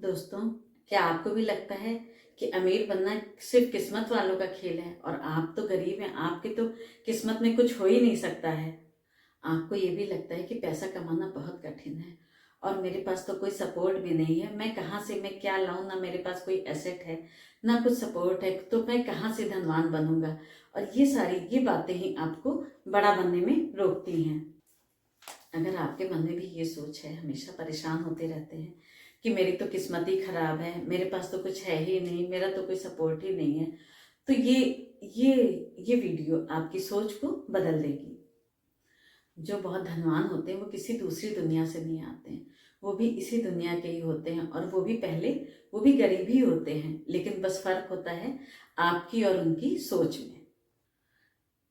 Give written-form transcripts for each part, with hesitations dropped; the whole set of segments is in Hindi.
दोस्तों, क्या आपको भी लगता है कि अमीर बनना सिर्फ किस्मत वालों का खेल है और आप तो गरीब हैं, आपके तो किस्मत में कुछ हो ही नहीं सकता है। आपको ये भी लगता है कि पैसा कमाना बहुत कठिन है और मेरे पास तो कोई सपोर्ट भी नहीं है, मैं कहाँ से मैं क्या लाऊं, ना मेरे पास कोई एसेट है ना कुछ सपोर्ट है, तो मैं कहाँ से धनवान बनूंगा। और ये बातें ही आपको बड़ा बनने में रोकती हैं। अगर आपके मन में भी ये सोच है, हमेशा परेशान होते रहते हैं कि मेरी तो किस्मत ही खराब है, मेरे पास तो कुछ है ही नहीं, मेरा तो कोई सपोर्ट ही नहीं है, तो ये ये वीडियो आपकी सोच को बदल देगी। जो बहुत धनवान होते हैं वो किसी दूसरी दुनिया से नहीं आते हैं, वो भी इसी दुनिया के ही होते हैं और वो भी गरीब ही होते हैं, लेकिन बस फर्क होता है आपकी और उनकी सोच में।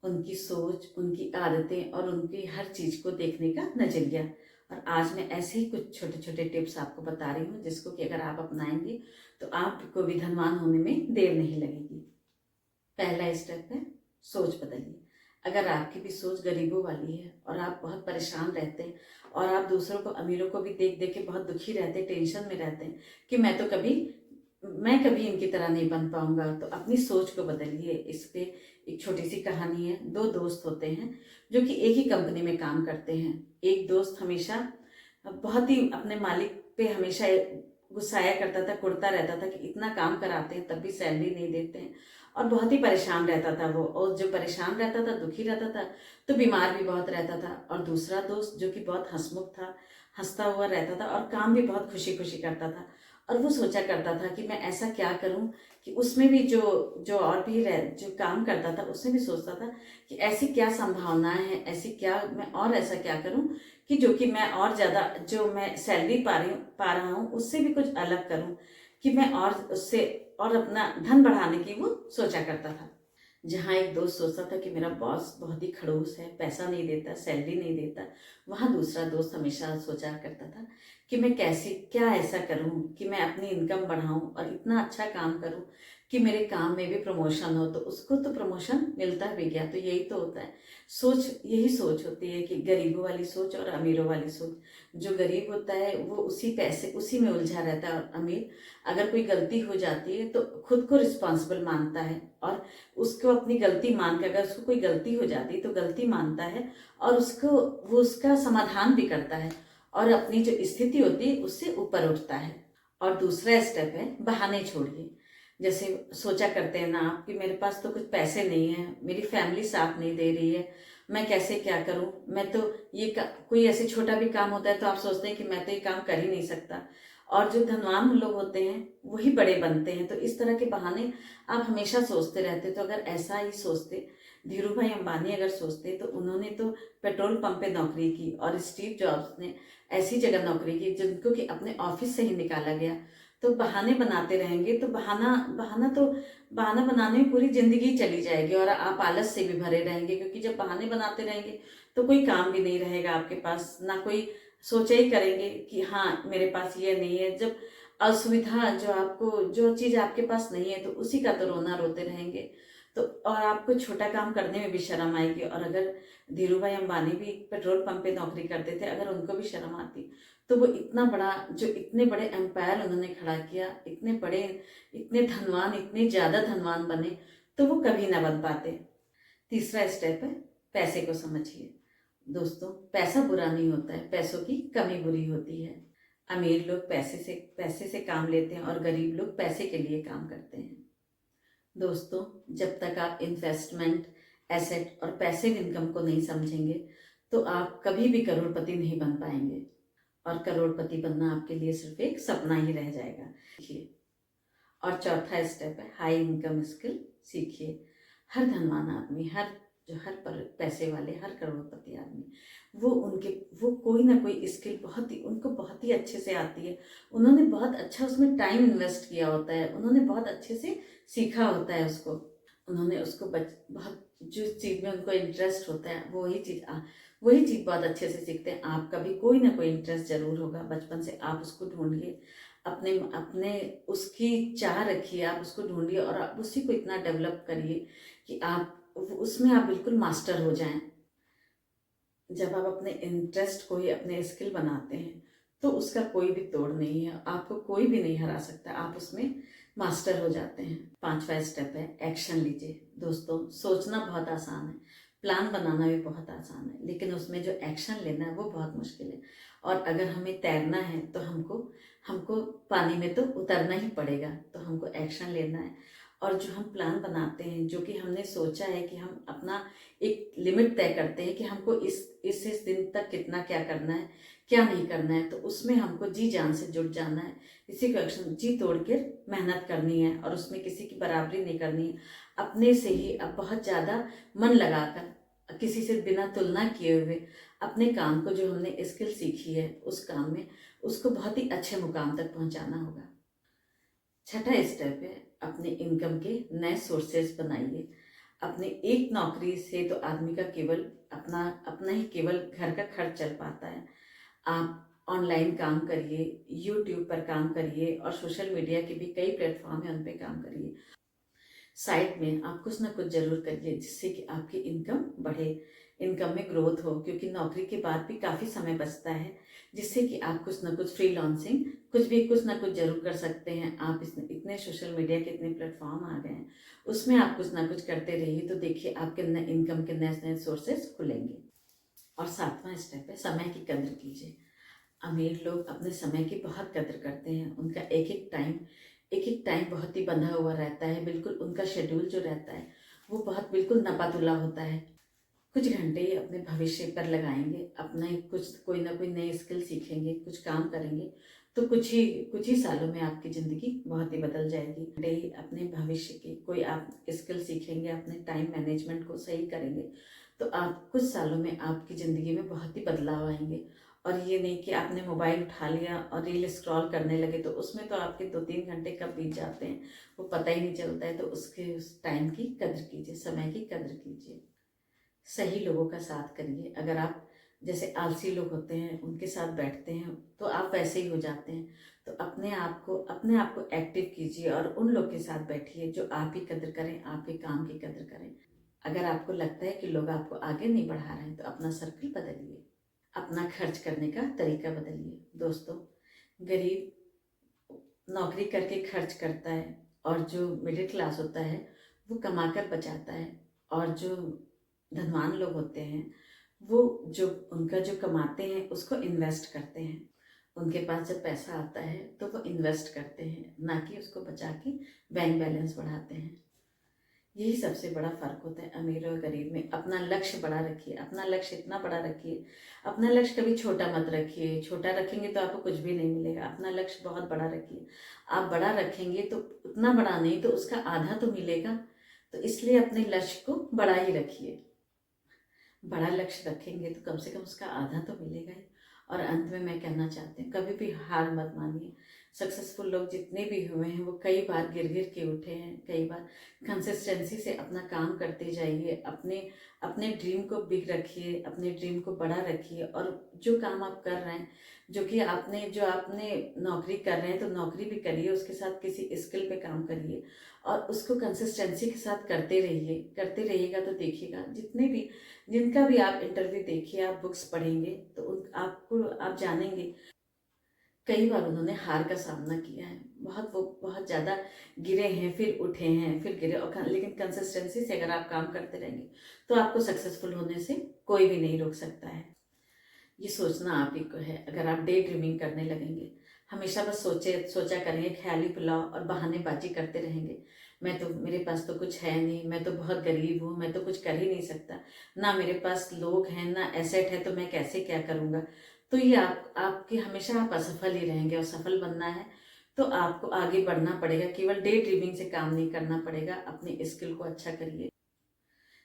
उनकी सोच, उनकी आदतें और उनकी हर चीज़ को देखने का नज़रिया। और आज मैं ऐसे ही कुछ छोटे छोटे टिप्स आपको बता रही हूँ जिसको कि अगर आप अपनाएंगे तो आपको भी धनवान होने में देर नहीं लगेगी। पहला स्टेप है, सोच बदलिए। अगर आपकी भी सोच गरीबों वाली है और आप बहुत परेशान रहते हैं और आप दूसरों को, अमीरों को भी देख देख के बहुत दुखी रहते हैं, टेंशन में रहते हैं कि मैं कभी इनकी तरह नहीं बन पाऊंगा, तो अपनी सोच को बदलिए। इस पे एक छोटी सी कहानी है। दो दोस्त होते हैं जो कि एक ही कंपनी में काम करते हैं। एक दोस्त हमेशा बहुत ही अपने मालिक पे हमेशा गुस्साया करता था, कुड़ता रहता था कि इतना काम कराते हैं तब भी सैलरी नहीं देते हैं, और बहुत ही परेशान रहता था वो। और जो परेशान रहता था, दुखी रहता था, तो बीमार भी बहुत रहता था। और दूसरा दोस्त जो कि बहुत हंसमुख था, हंसता हुआ रहता था और काम भी बहुत खुशी खुशी करता था। और वो सोचा करता था कि मैं ऐसा क्या करूं कि उसमें भी जो जो और भी जो काम करता था उसमें भी सोचता था कि ऐसी क्या संभावनाएं हैं, ऐसी क्या मैं और ऐसा क्या करूं कि जो कि मैं और ज़्यादा, जो मैं सैलरी पा रहा हूँ उससे भी कुछ अलग करूं, कि मैं और उससे और अपना धन बढ़ाने की वो सोचा करता था। जहाँ एक दोस्त सोचता था कि मेरा बॉस बहुत ही खड़ूस है, पैसा नहीं देता, सैलरी नहीं देता, वहाँ दूसरा दोस्त हमेशा सोचा करता था कि मैं कैसे क्या ऐसा करूँ कि मैं अपनी इनकम बढ़ाऊँ और इतना अच्छा काम करूँ कि मेरे काम में भी प्रमोशन हो। तो उसको तो प्रमोशन मिलता भी गया। तो यही तो होता है, यही सोच होती है कि गरीबों वाली सोच और अमीरों वाली सोच। जो गरीब होता है वो उसी में उलझा रहता है, और अमीर अगर कोई गलती हो जाती है तो खुद को रिस्पॉन्सिबल मानता है और उसको अपनी गलती मान के, अगर उसको कोई गलती हो जाती है तो गलती मानता है और वो उसका समाधान भी करता है और अपनी जो स्थिति होती है उससे ऊपर उठता है। और दूसरा स्टेप है, बहाने छोड़िए। जैसे सोचा करते हैं ना आप कि मेरे पास तो कुछ पैसे नहीं है, मेरी फैमिली साथ नहीं दे रही है, मैं कैसे क्या करूं, मैं तो कोई ऐसे छोटा भी काम होता है तो आप सोचते हैं कि मैं तो ये काम कर ही नहीं सकता। और जो धनवान लोग होते हैं वही बड़े बनते हैं। तो इस तरह के बहाने आप हमेशा सोचते रहते। तो अगर ऐसा ही सोचते, धीरू भाई अंबानी अगर सोचते, तो उन्होंने तो पेट्रोल पंप पे नौकरी की, और स्टीव जॉब्स ने ऐसी जगह नौकरी की जिनको कि अपने ऑफिस से ही निकाला गया। तो बहाने बनाते रहेंगे तो बहाना बनाने में पूरी जिंदगी चली जाएगी और आप आलस से भी भरे रहेंगे, क्योंकि जब बहाने बनाते रहेंगे तो कोई काम भी नहीं रहेगा आपके पास, ना कोई सोचा ही करेंगे कि हाँ मेरे पास ये नहीं है। जब असुविधा, जो चीज़ आपके पास नहीं है तो उसी का तो रोना रोते रहेंगे। तो और आपको छोटा काम करने में भी शर्म आएगी। और अगर धीरू भाई अंबानी भी पेट्रोल पंप पे नौकरी करते थे, अगर उनको भी शर्म आती तो वो इतने बड़े एम्पायर उन्होंने खड़ा किया, इतने धनवान, इतने ज़्यादा धनवान बने, तो वो कभी ना बन पाते। तीसरा स्टेप है, पैसे को समझिए। दोस्तों, पैसा बुरा नहीं होता है, पैसों की कमी बुरी होती है। अमीर लोग पैसे से काम लेते हैं और गरीब लोग पैसे के लिए काम करते हैं। दोस्तों, जब तक आप इन्वेस्टमेंट, एसेट और पैसिव इनकम को नहीं समझेंगे तो आप कभी भी करोड़पति नहीं बन पाएंगे, और करोड़पति बनना आपके लिए सिर्फ एक सपना ही रह जाएगा। सीखिए। और चौथा स्टेप है, हाई इनकम स्किल सीखिए। हर धनवान आदमी, हर पैसे वाले, हर करोड़पति आदमी, वो कोई ना कोई स्किल उनको बहुत ही अच्छे से आती है। उन्होंने बहुत अच्छा उसमें टाइम इन्वेस्ट किया होता है, उन्होंने बहुत अच्छे से सीखा होता है उसको। उन्होंने उसको बहुत, जिस चीज़ में उनको इंटरेस्ट होता है वही चीज़ बहुत अच्छे से सीखते हैं। आपका भी कोई ना कोई इंटरेस्ट जरूर होगा, बचपन से आप उसको ढूंढिए, अपने अपने उसकी चाह रखिए, आप उसको ढूंढिए और आप उसी को इतना डेवलप करिए कि उसमें आप बिल्कुल मास्टर हो जाएं। जब आप अपने इंटरेस्ट को ही अपने स्किल बनाते हैं तो उसका कोई भी तोड़ नहीं है, आपको कोई भी नहीं हरा सकता, आप उसमें मास्टर हो जाते हैं। 5वां स्टेप है एक्शन लीजिए। दोस्तों, सोचना बहुत आसान है, प्लान बनाना भी बहुत आसान है, लेकिन उसमें जो एक्शन लेना है वो बहुत मुश्किल है। और अगर हमें तैरना है तो हमको हमको पानी में तो उतरना ही पड़ेगा, तो हमको एक्शन लेना है। और जो हम प्लान बनाते हैं, जो कि हमने सोचा है कि हम अपना एक लिमिट तय करते हैं कि हमको इस दिन तक कितना क्या करना है, क्या नहीं करना है, तो उसमें हमको जी जान से जुट जाना है। किसी को एक्शन जी तोड़ के मेहनत करनी है और उसमें किसी की बराबरी नहीं करनी है। अपने से ही अब बहुत ज़्यादा मन लगाकर, किसी से बिना तुलना किए हुए अपने काम को, जो हमने स्किल सीखी है उस काम में, उसको बहुत ही अच्छे मुकाम तक पहुंचाना होगा। 6वां स्टेप है अपने इनकम के नए सोर्सेज बनाइए। अपने एक नौकरी से तो आदमी का केवल अपना अपना ही केवल घर का खर्च चल पाता है। आप ऑनलाइन काम करिए, यूट्यूब पर काम करिए और सोशल मीडिया के भी कई प्लेटफॉर्म है, उन पे काम करिए। साइड में आप कुछ ना कुछ जरूर करिए जिससे कि आपकी इनकम बढ़े, इनकम में ग्रोथ हो, क्योंकि नौकरी के बाद भी काफ़ी समय बचता है, जिससे कि आप कुछ ना कुछ फ्रीलांसिंग कुछ ना कुछ जरूर कर सकते हैं। आप इतने सोशल मीडिया के इतने प्लेटफॉर्म आ गए हैं, उसमें आप कुछ ना कुछ करते रहिए, तो देखिए आपके इनकम के नए नए सोर्सेज खुलेंगे। और 7वां स्टेप है समय की कद्र कीजिए। अमीर लोग अपने समय की बहुत कद्र करते हैं, उनका एक एक टाइम बहुत ही बंधा हुआ रहता है, बिल्कुल उनका शेड्यूल जो रहता है वो बहुत बिल्कुल नपातुला होता है। कुछ घंटे ही अपने भविष्य पर लगाएंगे, अपना ही कुछ कोई ना कोई नई स्किल सीखेंगे, कुछ काम करेंगे, तो कुछ ही सालों में आपकी ज़िंदगी बहुत ही बदल जाएगी। घंटे ही अपने भविष्य की कोई आप स्किल सीखेंगे, अपने टाइम मैनेजमेंट को सही करेंगे, तो आप कुछ सालों में आपकी ज़िंदगी में बहुत ही बदलाव आएंगे। और ये नहीं कि आपने मोबाइल उठा लिया और रील स्क्रॉल करने लगे, तो उसमें तो आपके 2-3 घंटे कब बीत जाते हैं वो पता ही नहीं चलता है। तो उस टाइम की कद्र कीजिए, समय की कद्र कीजिए। सही लोगों का साथ करिए। अगर आप जैसे आलसी लोग होते हैं उनके साथ बैठते हैं तो आप वैसे ही हो जाते हैं। तो अपने आप को एक्टिव कीजिए और उन लोग के साथ बैठिए जो आप ही कद्र करें, आपके काम की कद्र करें। अगर आपको लगता है कि लोग आपको आगे नहीं बढ़ा रहे हैं तो अपना सर्कल बदलिए, अपना खर्च करने का तरीका बदलिए। दोस्तों, गरीब नौकरी करके खर्च करता है और जो मिडिल क्लास होता है वो कमाकर बचाता है, और जो धनवान लोग होते हैं वो जो उनका जो कमाते हैं उसको इन्वेस्ट करते हैं। उनके पास जब पैसा आता है तो वो इन्वेस्ट करते हैं, ना कि उसको बचा के बैंक बैलेंस बढ़ाते हैं। यही सबसे बड़ा फर्क होता है अमीर और गरीब में। अपना लक्ष्य बड़ा रखिए, अपना लक्ष्य इतना बड़ा रखिए, अपना लक्ष्य कभी छोटा मत रखिए। छोटा रखेंगे तो आपको कुछ भी नहीं मिलेगा। अपना लक्ष्य बहुत बड़ा रखिए। आप बड़ा रखेंगे तो उतना बड़ा नहीं तो उसका आधा तो मिलेगा, तो इसलिए अपने लक्ष्य को बड़ा ही रखिए। बड़ा लक्ष्य रखेंगे तो कम से कम उसका आधा तो मिलेगा ही। और अंत में मैं कहना चाहती हूँ, कभी भी हार मत मानिए। सक्सेसफुल लोग जितने भी हुए हैं वो कई बार गिर गिर के उठे हैं, कई बार। कंसिस्टेंसी से अपना काम करते जाइए, अपने अपने ड्रीम को बिग रखिए, अपने ड्रीम को बड़ा रखिए। और जो काम आप कर रहे हैं, जो आपने नौकरी कर रहे हैं तो नौकरी भी करिए, उसके साथ किसी स्किल पे काम करिए और उसको कंसिस्टेंसी के साथ करते रहिएगा। तो देखिएगा जिनका भी आप इंटरव्यू देखिए, आप बुक्स पढ़ेंगे तो आप जानेंगे कई बार उन्होंने हार का सामना किया है। वो बहुत ज़्यादा गिरे हैं, फिर उठे हैं, फिर गिरे, और लेकिन कंसिस्टेंसी से अगर आप काम करते रहेंगे तो आपको सक्सेसफुल होने से कोई भी नहीं रोक सकता है। ये सोचना आप ही को है। अगर आप डे ड्रीमिंग करने लगेंगे, हमेशा बस सोचा करेंगे, ख्याली पुलाव और बहानेबाजी करते रहेंगे, मेरे पास तो कुछ है नहीं, मैं तो बहुत गरीब हूँ, मैं तो कुछ कर ही नहीं सकता, ना मेरे पास लोग हैं ना एसेट है, तो मैं कैसे क्या करूँगा, तो ये आपके हमेशा आप असफल ही रहेंगे। और सफल बनना है तो आपको आगे बढ़ना पड़ेगा, केवल डे ड्रीमिंग से काम नहीं करना पड़ेगा। अपनी स्किल को अच्छा करिए।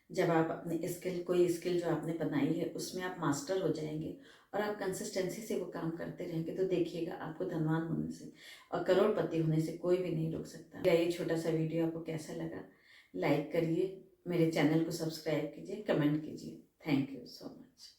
जब आप अपने कोई स्किल जो आपने बनाई है उसमें आप मास्टर हो जाएंगे और आप कंसिस्टेंसी से वो काम करते रहेंगे, तो देखिएगा आपको धनवान होने से और करोड़पति होने से कोई भी नहीं रोक सकता। मेरा ये छोटा सा वीडियो आपको कैसा लगा, लाइक करिए, मेरे चैनल को सब्सक्राइब कीजिए, कमेंट कीजिए। Thank you so much.